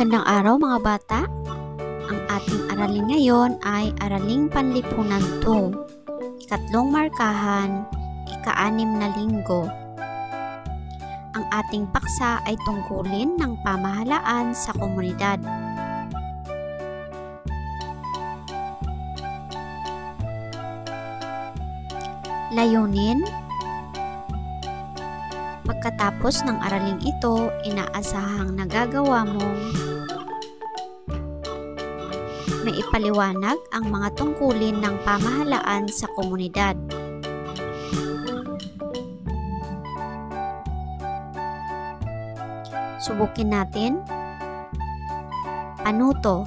Magandang araw mga bata! Ang ating aralin ngayon ay Araling Panlipunan 2, ikatlong markahan, ika-6 na linggo. Ang ating paksa ay tungkulin ng pamahalaan sa komunidad. Layunin. Pagkatapos ng araling ito, inaasahang nagagawa mong maipaliwanag ang mga tungkulin ng pamahalaan sa komunidad. Subukin natin. Panuto.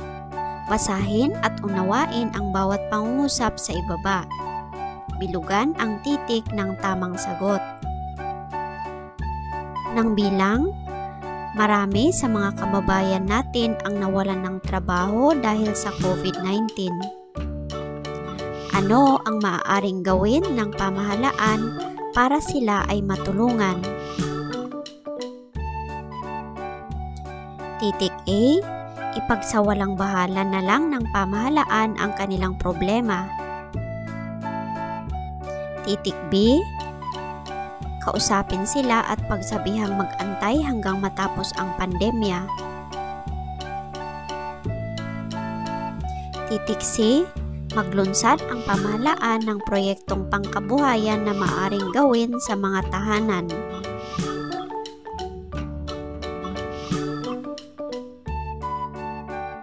Basahin at unawain ang bawat pangungusap sa ibaba. Bilugan ang titik ng tamang sagot. Ng bilang, marami sa mga kababayan natin ang nawalan ng trabaho dahil sa COVID-19. Ano ang maaaring gawin ng pamahalaan para sila ay matulungan? Titik A, ipagsawalang bahala na lang ng pamahalaan ang kanilang problema. Titik B, kausapin sila at pagsabihang mag-antay hanggang matapos ang pandemya. Titik C, maglunsad ang pamahalaan ng proyektong pangkabuhayan na maaaring gawin sa mga tahanan.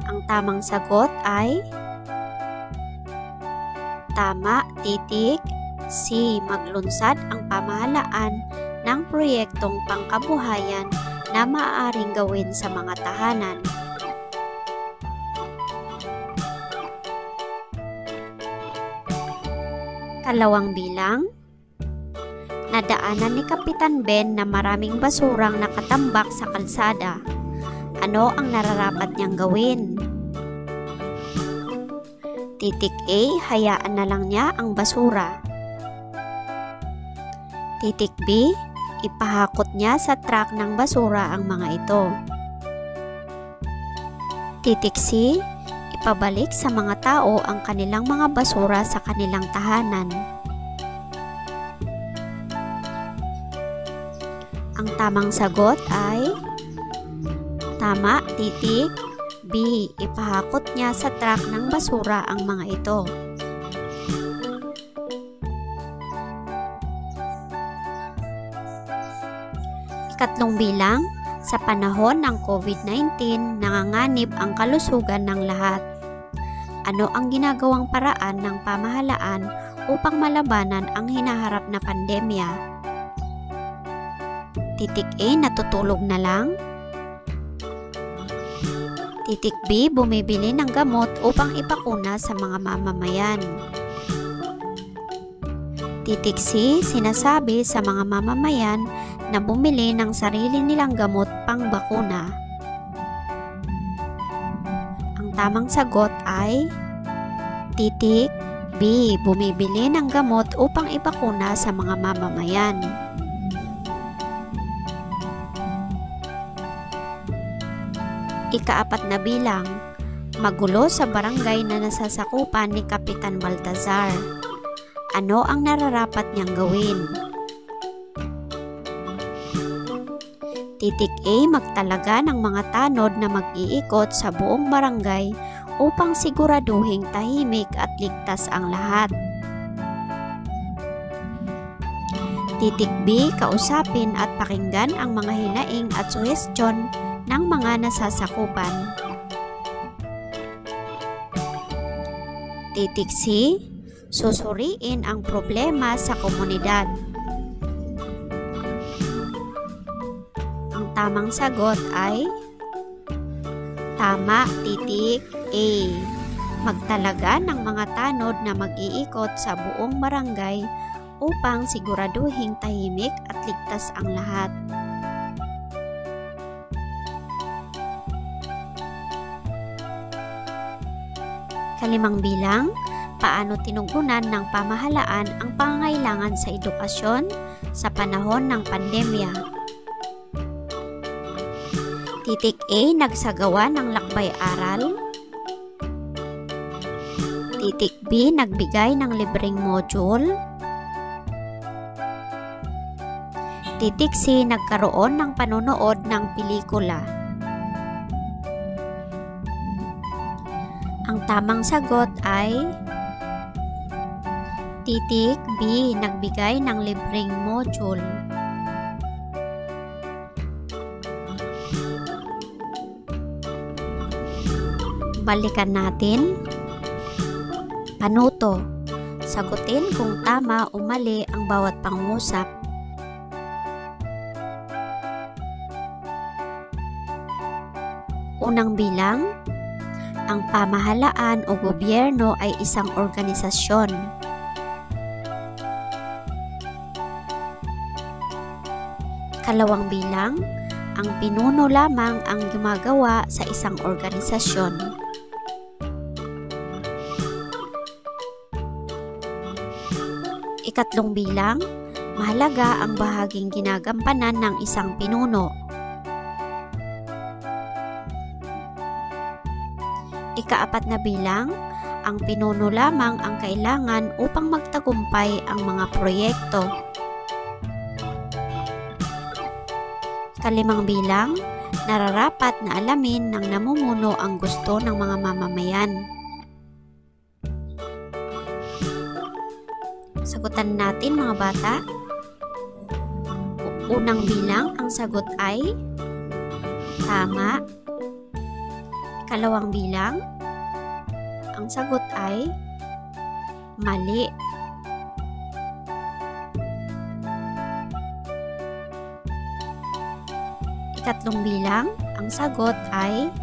Ang tamang sagot ay tama, titik C. Maglunsad ang pamahalaan ng proyektong pangkabuhayan na maaaring gawin sa mga tahanan. Kalawang bilang. Nadaanan ni Kapitan Ben na maraming basurang nakatambak sa kalsada. Ano ang nararapat niyang gawin? Titik A, hayaan na lang niya ang basura. Titik B, ipahakot niya sa truck ng basura ang mga ito. Titik C, ipabalik sa mga tao ang kanilang mga basura sa kanilang tahanan. Ang tamang sagot ay tama, titik B, ipahakot niya sa truck ng basura ang mga ito. Ikatlong bilang, sa panahon ng COVID-19, nanganganib ang kalusugan ng lahat. Ano ang ginagawang paraan ng pamahalaan upang malabanan ang hinaharap na pandemya? Titik A, natutulog na lang. Titik B, bumibili ng gamot upang ipakuna sa mga mamamayan. Titik C, sinasabi sa mga mamamayan na bumili ng sarili nilang gamot pang bakuna. Ang tamang sagot ay titik B, bumibili ng gamot upang ipakuna sa mga mamamayan. Ika-4 na bilang, magulo sa barangay na nasasakupan ni Kapitan Baltazar. Ano ang nararapat niyang gawin? Titik A, magtalaga ng mga tanod na mag-iikot sa buong barangay upang siguraduhing tahimik at ligtas ang lahat. Titik B, kausapin at pakinggan ang mga hinaing at suhestyon ng mga nasasakupan. Titik C, susuriin ang problema sa komunidad. Ang tamang sagot ay tama, titik A. Magtalaga ng mga tanod na mag-iikot sa buong barangay upang siguraduhing tahimik at ligtas ang lahat. Kalimang bilang, paano tinugunan ng pamahalaan ang pangangailangan sa edukasyon sa panahon ng pandemya? Titik A, nagsagawa ng lakbay-aral. Titik B, nagbigay ng libreng module. Titik C, nagkaroon ng panonood ng pelikula. Ang tamang sagot ay titik B, nagbigay ng libreng module. Balikan natin. Panuto. Sagutin kung tama o mali ang bawat pangungusap. Unang bilang, ang pamahalaan o gobyerno ay isang organisasyon. Kalawang bilang, ang pinuno lamang ang gumagawa sa isang organisasyon. Ikatlong bilang, mahalaga ang bahaging ginagampanan ng isang pinuno. Ikaapat na bilang, ang pinuno lamang ang kailangan upang magtagumpay ang mga proyekto. Kalimang bilang, nararapat na alamin ng namumuno ang gusto ng mga mamamayan. Sagutan natin mga bata. Unang bilang, ang sagot ay tama. Ikalawang bilang, ang sagot ay mali. Ikatlong bilang, ang sagot ay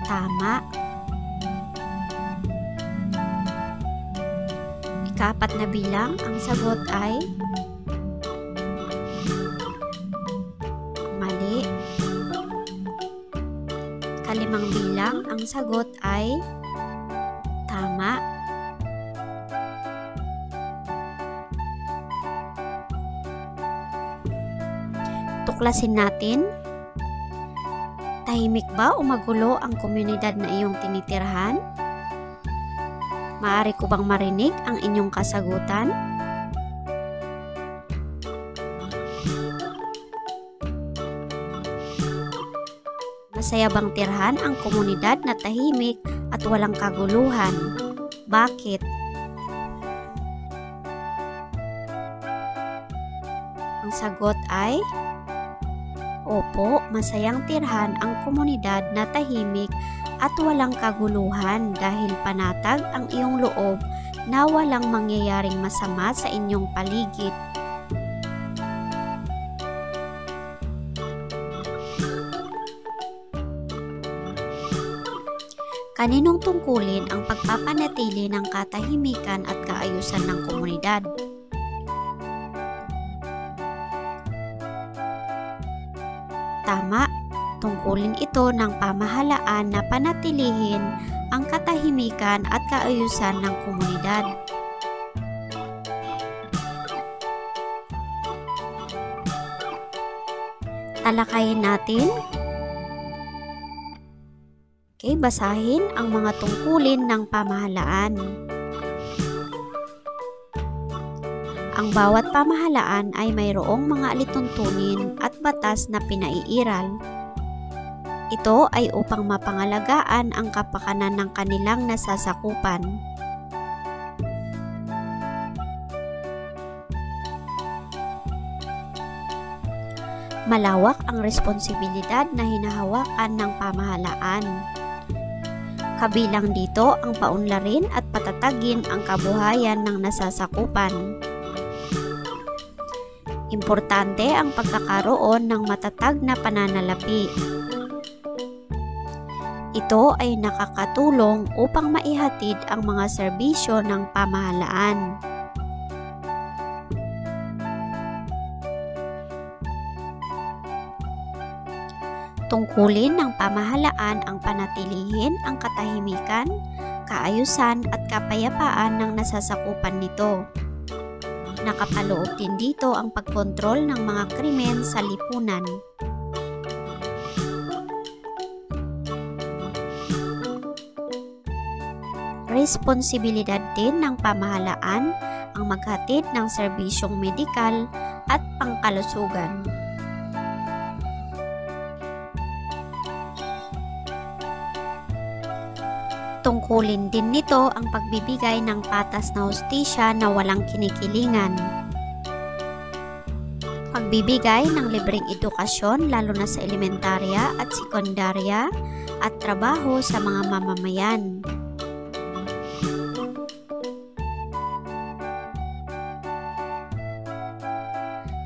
tama. Ikaapat na bilang, ang sagot ay mali. Kalimang bilang, ang sagot ay tama. Tuklasin natin. Tahimik ba o magulo ang komunidad na iyong tinitirhan? Maaari ko bang marinig ang inyong kasagutan? Masaya bang tirhan ang komunidad na tahimik at walang kaguluhan? Bakit? Ang sagot ay opo, masayang tirhan ang komunidad na tahimik at walang kaguluhan dahil panatag ang iyong loob na walang mangyayaring masama sa inyong paligid. Kaninong tungkulin ang pagpapanatili ng katahimikan at kaayusan ng komunidad? Tama. Tungkulin ito ng pamahalaan na panatilihin ang katahimikan at kaayusan ng komunidad. Talakayin natin. Okay, basahin ang mga tungkulin ng pamahalaan. Ang bawat pamahalaan ay mayroong mga alituntunin at batas na pinaiiral. Ito ay upang mapangalagaan ang kapakanan ng kanilang nasasakupan. Malawak ang responsibilidad na hinahawakan ng pamahalaan. Kabilang dito ang paunlarin at patatagin ang kabuhayan ng nasasakupan. Importante ang pagkakaroon ng matatag na pananalapi. Ito ay nakakatulong upang maihatid ang mga serbisyo ng pamahalaan. Tungkulin ng pamahalaan ang panatilihin ang katahimikan, kaayusan at kapayapaan ng nasasakupan nito. Nakapaloob din dito ang pagkontrol ng mga krimen sa lipunan. responsibilidad din ng pamahalaan ang maghatid ng serbisyong medikal at pangkalusugan. Tungkulin din nito ang pagbibigay ng patas na hustisya na walang kinikilingan. Pagbibigay ng libreng edukasyon lalo na sa elementarya at sekundarya at trabaho sa mga mamamayan.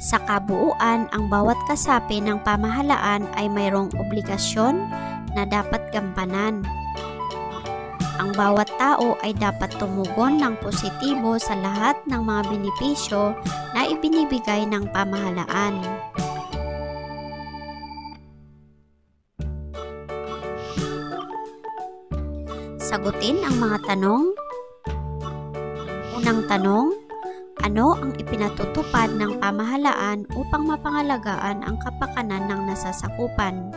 Sa kabuuan, ang bawat kasapi ng pamahalaan ay mayroong obligasyon na dapat gampanan. Ang bawat tao ay dapat tumugon ng positibo sa lahat ng mga benepisyo na ibinibigay ng pamahalaan. Sagutin ang mga tanong. Unang tanong, ano ang ipinatutupad ng pamahalaan upang mapangalagaan ang kapakanan ng nasasakupan?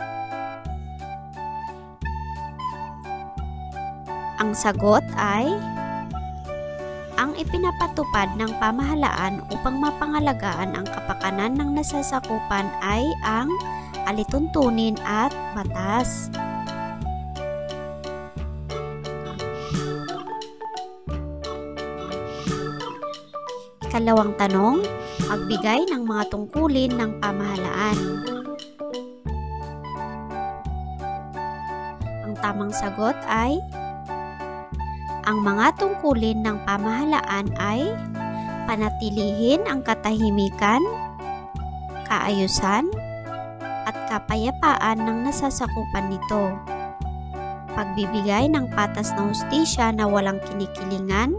Ang sagot ay, ang ipinapatupad ng pamahalaan upang mapangalagaan ang kapakanan ng nasasakupan ay ang alituntunin at batas. Ikalawang tanong, magbigay ng mga tungkulin ng pamahalaan. Ang tamang sagot ay, ang mga tungkulin ng pamahalaan ay panatilihin ang katahimikan, kaayusan, at kapayapaan ng nasasakupan nito. Pagbibigay ng patas na hustisya na walang kinikilingan,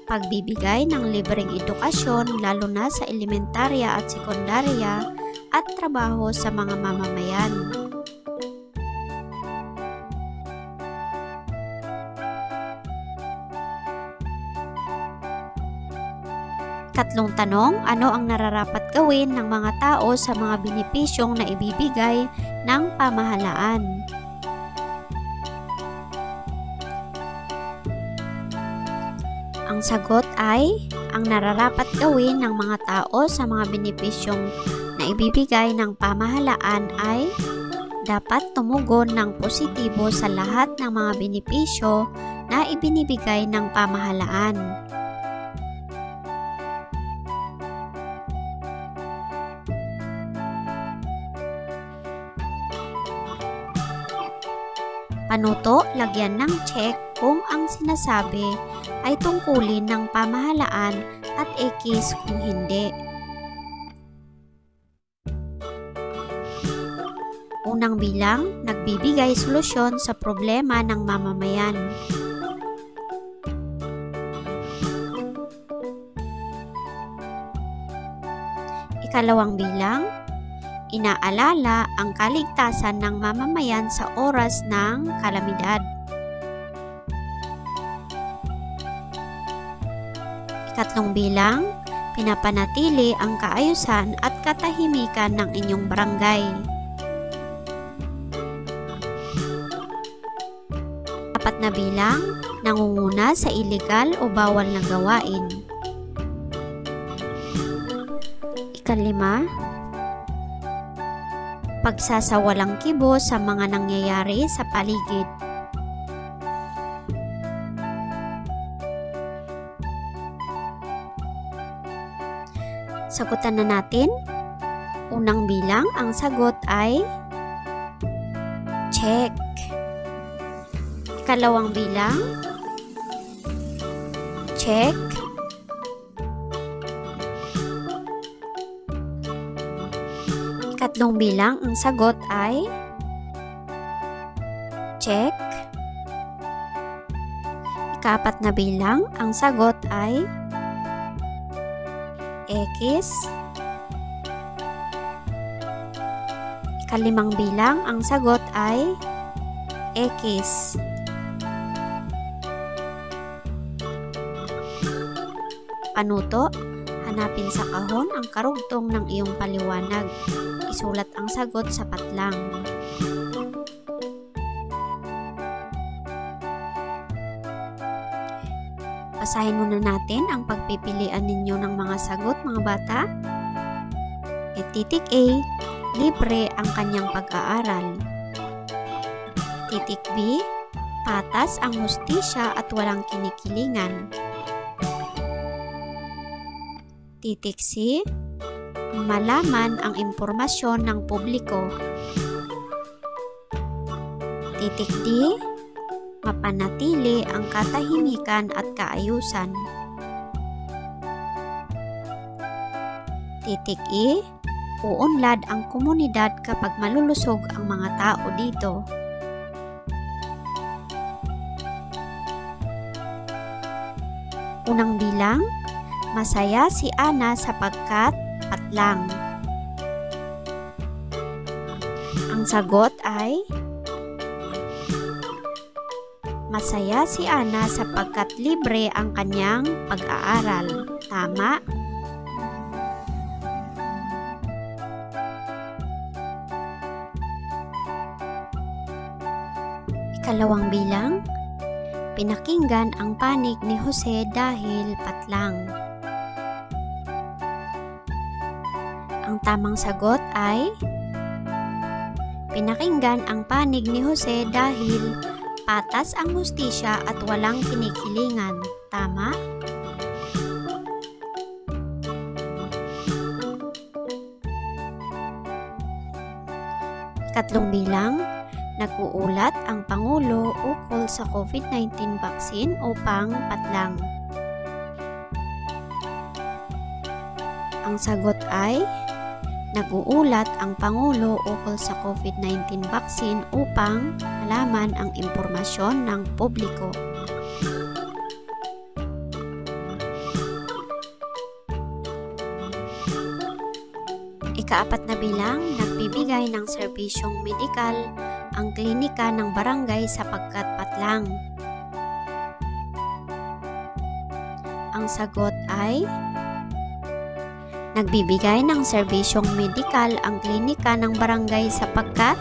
pagbibigay ng libreng edukasyon lalo na sa elementarya at sekundarya at trabaho sa mga mamamayan. Ikatlong tanong, ano ang nararapat gawin ng mga tao sa mga benepisyong na ibibigay ng pamahalaan? Ang sagot ay, ang nararapat gawin ng mga tao sa mga benepisyong na ibibigay ng pamahalaan ay dapat tumugon ng positibo sa lahat ng mga benepisyo na ibinibigay ng pamahalaan. Panuto, lagyan ng check kung ang sinasabi ay tungkulin ng pamahalaan at X kung hindi. Unang bilang, nagbibigay solusyon sa problema ng mamamayan. Ikalawang bilang, inaalala ang kaligtasan ng mamamayan sa oras ng kalamidad. Ikatlong bilang, pinapanatili ang kaayusan at katahimikan ng inyong barangay. Apat na bilang, nangunguna sa ilegal o bawal na gawain. Ikalima, pagsasawalang kibo sa mga nangyayari sa paligid. Sagutan na natin. Unang bilang, ang sagot ay check. Ikalawang bilang, check. Ikatlong bilang, ang sagot ay check. Ikaapat na bilang, ang sagot ay X. Ikalimang bilang, ang sagot ay X. Panuto, hanapin sa kahon ang karugtong ng iyong paliwanag. Isulat ang sagot sa patlang. Basahin muna natin ang pagpipilian ninyo ng mga sagot, mga bata. Titik A, libre ang kanyang pag-aaral. Titik B, patas ang hustisya at walang kinikilingan. Titik C, malaman ang impormasyon ng publiko. Titik D, mapanatili ang katahimikan at kaayusan. Titik E, uunlad ang komunidad kapag malulusog ang mga tao dito. Unang bilang, masaya si Ana sapagkat patlang. Ang sagot ay masaya si Ana sapagkat libre ang kanyang pag-aaral. Tama? Ikalawang bilang, pinakinggan ang panig ni Jose dahil patlang. Ang tamang sagot ay pinakinggan ang panig ni Jose dahil patas ang hustisya at walang kinikilingan. Tama? Ikatlong bilang, nag-uulat ang Pangulo ukol sa COVID-19 vaccine upang patlang. Ang sagot ay nag-uulat ang Pangulo ukol sa COVID-19 vaccine upang malaman ang impormasyon ng publiko. Ikaapat na bilang, nagbibigay ng serbisyong medikal ang klinika ng barangay sapagkat patlang. Ang sagot ay nagbibigay ng serbisyong medikal ang klinika ng barangay sapagkat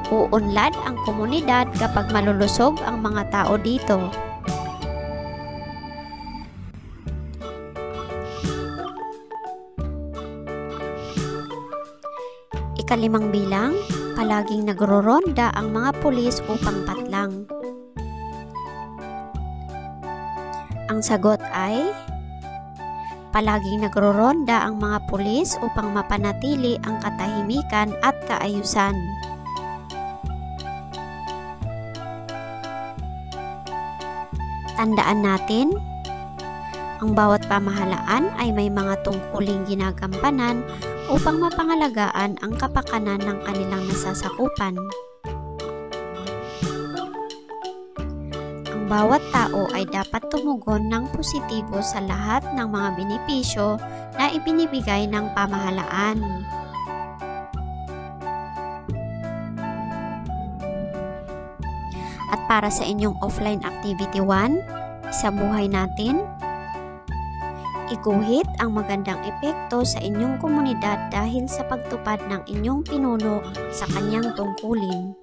uunlad ang komunidad kapag malulusog ang mga tao dito. Ikalimang bilang, palaging nagroronda ang mga pulis upang patlang. Ang sagot ay palaging nagroronda ang mga pulis upang mapanatili ang katahimikan at kaayusan. Tandaan natin, ang bawat pamahalaan ay may mga tungkuling ginagampanan upang mapangalagaan ang kapakanan ng kanilang nasasakupan. Ang bawat tao ay dapat tumugon ng positibo sa lahat ng mga benepisyo na ibinibigay ng pamahalaan. At para sa inyong offline activity 1, sa buhay natin, iguhit ang magandang epekto sa inyong komunidad dahil sa pagtupad ng inyong pinuno sa kanyang tungkulin.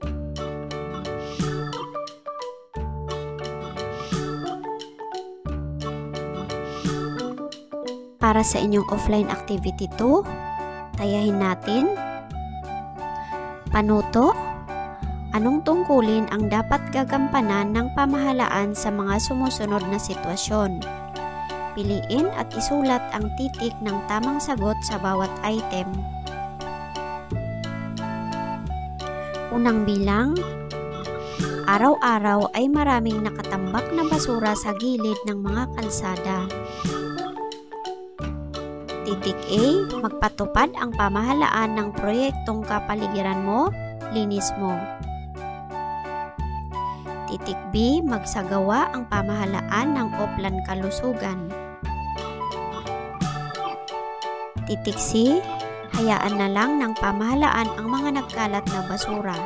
Para sa inyong offline activity 2, tayahin natin. Panuto, anong tungkulin ang dapat gagampanan ng pamahalaan sa mga sumusunod na sitwasyon? Piliin at isulat ang titik ng tamang sagot sa bawat item. Unang bilang, araw-araw ay maraming nakatambak na basura sa gilid ng mga kalsada. Titik A, magpatupad ang pamahalaan ng proyektong kapaligiran mo, linis mo. Titik B, magsagawa ang pamahalaan ng Oplan Kalusugan. Titik C, hayaan na lang ng pamahalaan ang mga nagkalat na basura.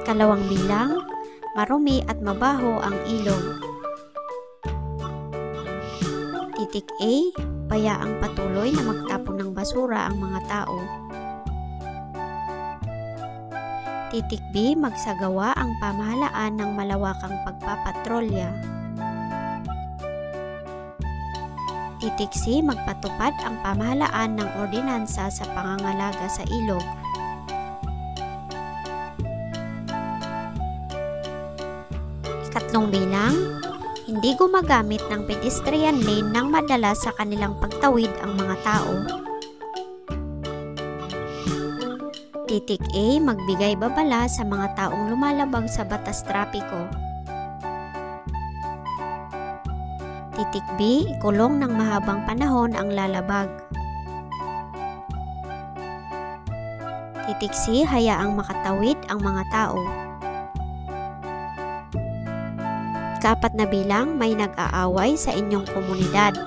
Ikalawang bilang, marumi at mabaho ang ilog. Titik A, bayaang patuloy na magtapon ng basura ang mga tao. Titik B, magsagawa ang pamahalaan ng malawakang pagpapatrolya. Titik C, magpatupad ang pamahalaan ng ordinansa sa pangangalaga sa ilog. Ikatlong bilang, hindi gumagamit ng pedestrian lane nang madala sa kanilang pagtawid ang mga tao. Titik A, magbigay babala sa mga taong lumalabag sa batas trapiko. Titik B, ikulong ng mahabang panahon ang lalabag. Titik C, hayaang makatawid ang mga tao. Ika-4 na bilang, may nag-aaway sa inyong komunidad.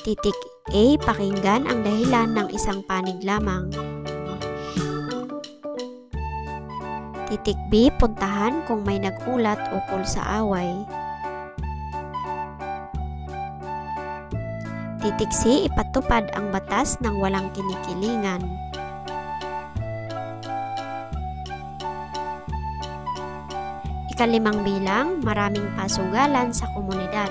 Titik A, pakinggan ang dahilan ng isang panig lamang. Titik B, puntahan kung may nag-ulat ukol sa away. Titik C, ipatupad ang batas ng walang kinikilingan. Ika-5 bilang, maraming pasugalan sa komunidad.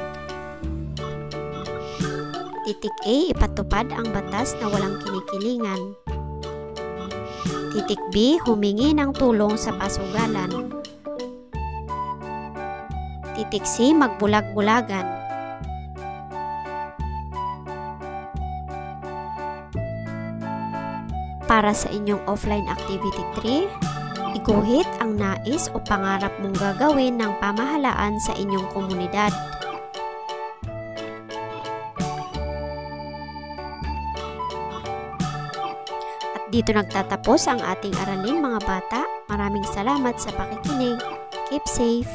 Titik A, ipatupad ang batas na walang kinikilingan. Titik B, humingi ng tulong sa pasugalan. Titik C, magbulag-bulagan. Para sa inyong offline activity 3, iguhit ang nais o pangarap mong gagawin ng pamahalaan sa inyong komunidad. Dito nagtatapos ang ating aralin mga bata. Maraming salamat sa pakikinig. Keep safe!